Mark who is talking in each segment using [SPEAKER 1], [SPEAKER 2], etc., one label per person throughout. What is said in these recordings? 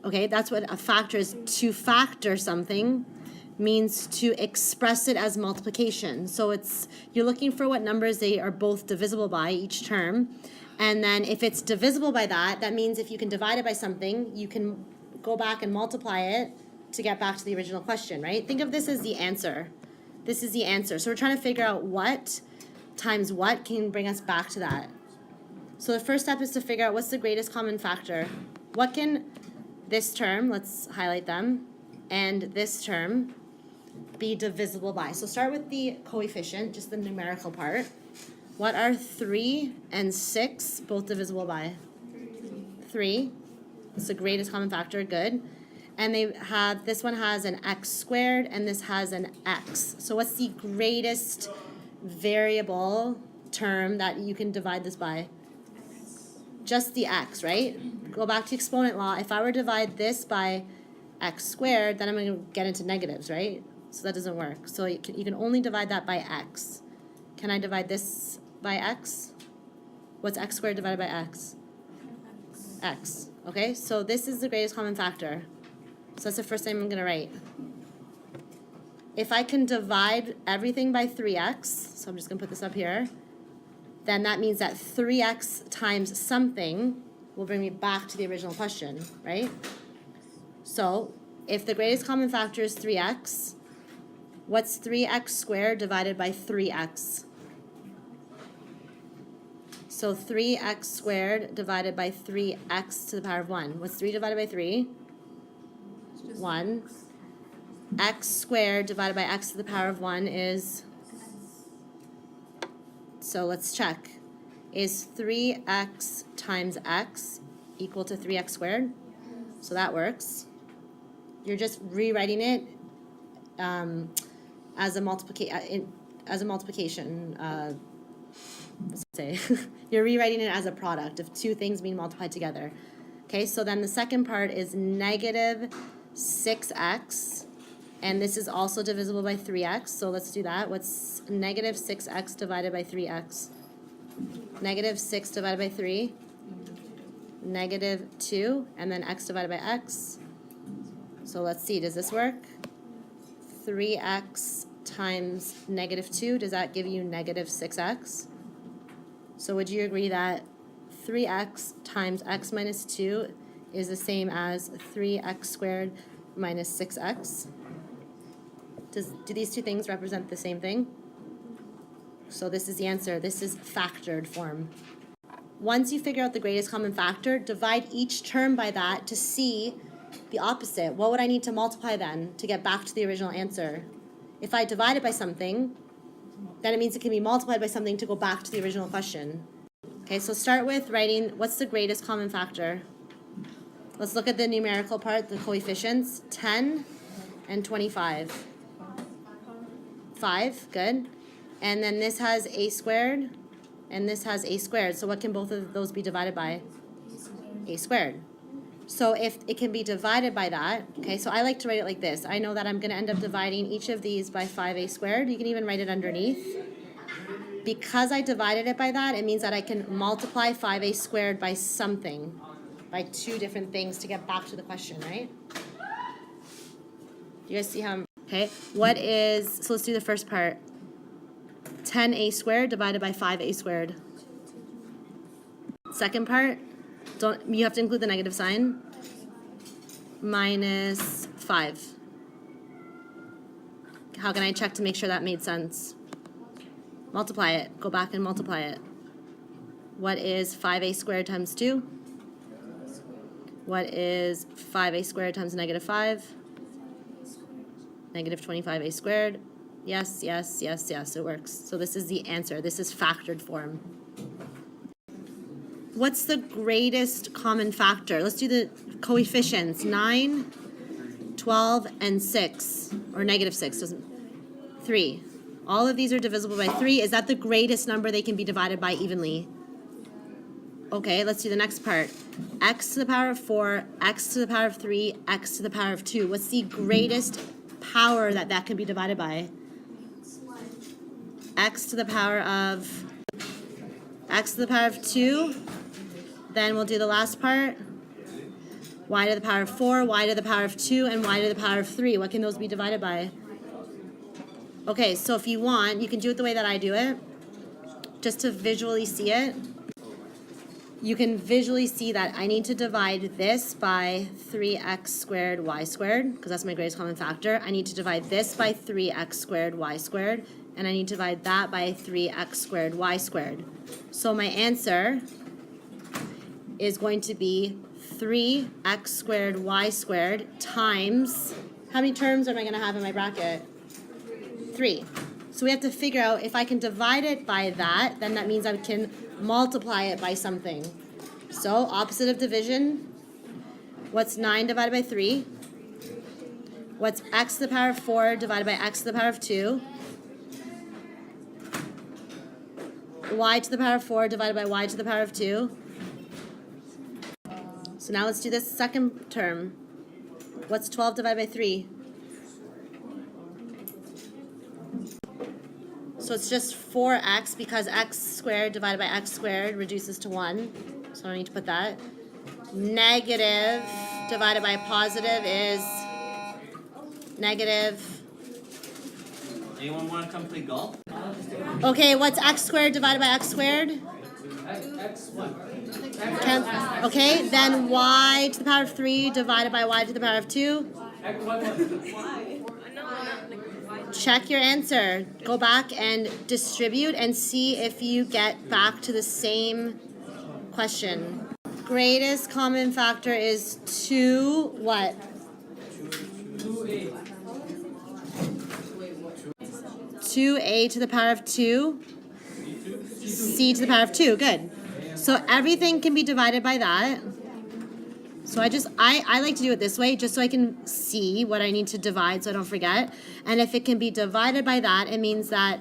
[SPEAKER 1] Okay, that's what a factor is. To factor something means to express it as multiplication. So you're looking for what numbers they are both divisible by each term. And then if it's divisible by that, that means if you can divide it by something, you can go back and multiply it to get back to the original question, right? Think of this as the answer. This is the answer. So we're trying to figure out what times what can bring us back to that. So the first step is to figure out what's the greatest common factor. What can this term, let's highlight them, and this term be divisible by? So start with the coefficient, just the numerical part. What are 3 and 6 both divisible by? 3. It's the greatest common factor, good. And this one has an x squared and this has an x. So what's the greatest variable term that you can divide this by? Just the x, right? Go back to exponent law. If I were to divide this by x squared, then I'm going to get into negatives, right? So that doesn't work. So you can only divide that by x. Can I divide this by x? What's x squared divided by x? X. Okay, so this is the greatest common factor. So that's the first thing I'm going to write. If I can divide everything by 3x, so I'm just going to put this up here, then that means that 3x times something will bring me back to the original question, right? So if the greatest common factor is 3x, what's 3x squared divided by 3x? So 3x squared divided by 3x to the power of 1. What's 3 divided by 3? 1. X squared divided by x to the power of 1 is... So let's check. Is 3x times x equal to 3x squared? So that works. You're just rewriting it as a multiplication. Let's say you're rewriting it as a product of two things being multiplied together. Okay, so then the second part is negative 6x, and this is also divisible by 3x, so let's do that. What's negative 6x divided by 3x? Negative 6 divided by 3, negative 2, and then x divided by x. So let's see, does this work? 3x times negative 2, does that give you negative 6x? So would you agree that 3x times x minus 2 is the same as 3x squared minus 6x? Do these two things represent the same thing? So this is the answer. This is factored form. Once you figure out the greatest common factor, divide each term by that to see the opposite. What would I need to multiply then to get back to the original answer? If I divide it by something, then it means it can be multiplied by something to go back to the original question. Okay, so start with writing what's the greatest common factor. Let's look at the numerical part, the coefficients. 10 and 25. 5, good. And then this has a squared, and this has a squared. So what can both of those be divided by? A squared. So if it can be divided by that, okay, so I like to write it like this. I know that I'm going to end up dividing each of these by 5a squared. You can even write it underneath. Because I divided it by that, it means that I can multiply 5a squared by something, by two different things to get back to the question, right? You guys see how I'm... Okay, so let's do the first part. 10a squared divided by 5a squared. Second part, you have to include the negative sign. Minus 5. How can I check to make sure that made sense? Multiply it. Go back and multiply it. What is 5a squared times 2? What is 5a squared times negative 5? Negative 25a squared. Yes, yes, yes, yes, it works. So this is the answer. This is factored form. What's the greatest common factor? Let's do the coefficients. 9, 12, and 6. Or negative 6. 3. All of these are divisible by 3. Is that the greatest number they can be divided by evenly? Okay, let's do the next part. X to the power of 4, x to the power of 3, x to the power of 2. What's the greatest power that can be divided by? X to the power of 2. Then we'll do the last part. y to the power of 4, y to the power of 2, and y to the power of 3. What can those be divided by? Okay, so if you want, you can do it the way that I do it, just to visually see it. You can visually see that I need to divide this by 3x squared y squared, because that's my greatest common factor. I need to divide this by 3x squared y squared, and I need to divide that by 3x squared y squared. So my answer is going to be 3x squared y squared times, how many terms am I going to have in my bracket? 3. So we have to figure out if I can divide it by that, then that means I can multiply it by something. So opposite of division, what's 9 divided by 3? What's x to the power of 4 divided by x to the power of 2? Y to the power of 4 divided by y to the power of 2. So now let's do this second term. What's 12 divided by 3? So it's just 4x because x squared divided by x squared reduces to 1. So I don't need to put that. Negative divided by positive is negative.
[SPEAKER 2] Anyone want to come play golf?
[SPEAKER 1] Okay, what's x squared divided by x squared? Okay, then y to the power of 3 divided by y to the power of 2. Check your answer. Go back and distribute and see if you get back to the same question. Greatest common factor is 2 what? 2a to the power of 2, c to the power of 2. Good. So everything can be divided by that. So I like to do it this way just so I can see what I need to divide so I don't forget. And if it can be divided by that, it means that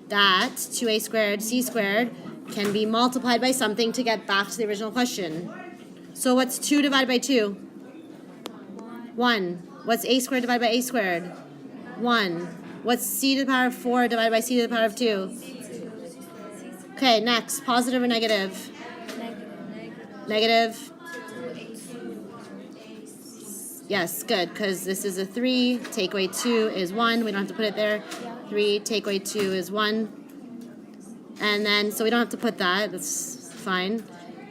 [SPEAKER 1] 2a squared, c squared, can be multiplied by something to get back to the original question. So what's 2 divided by 2? 1. What's a squared divided by a squared? 1. What's c to the power of 4 divided by c to the power of 2? Okay, next. Positive or negative? Negative. Yes, good, because this is a 3. Take away 2 is 1. We don't have to put it there. 3, take away 2 is 1. And then, so we don't have to put that. That's fine.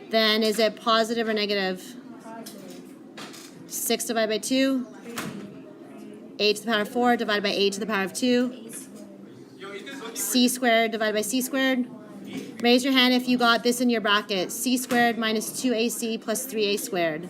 [SPEAKER 1] Then is it positive or negative? 6 divided by 2. A to the power of 4 divided by a to the power of 2. C squared divided by c squared. Raise your hand if you got this in your bracket. C squared minus 2ac plus 3a squared.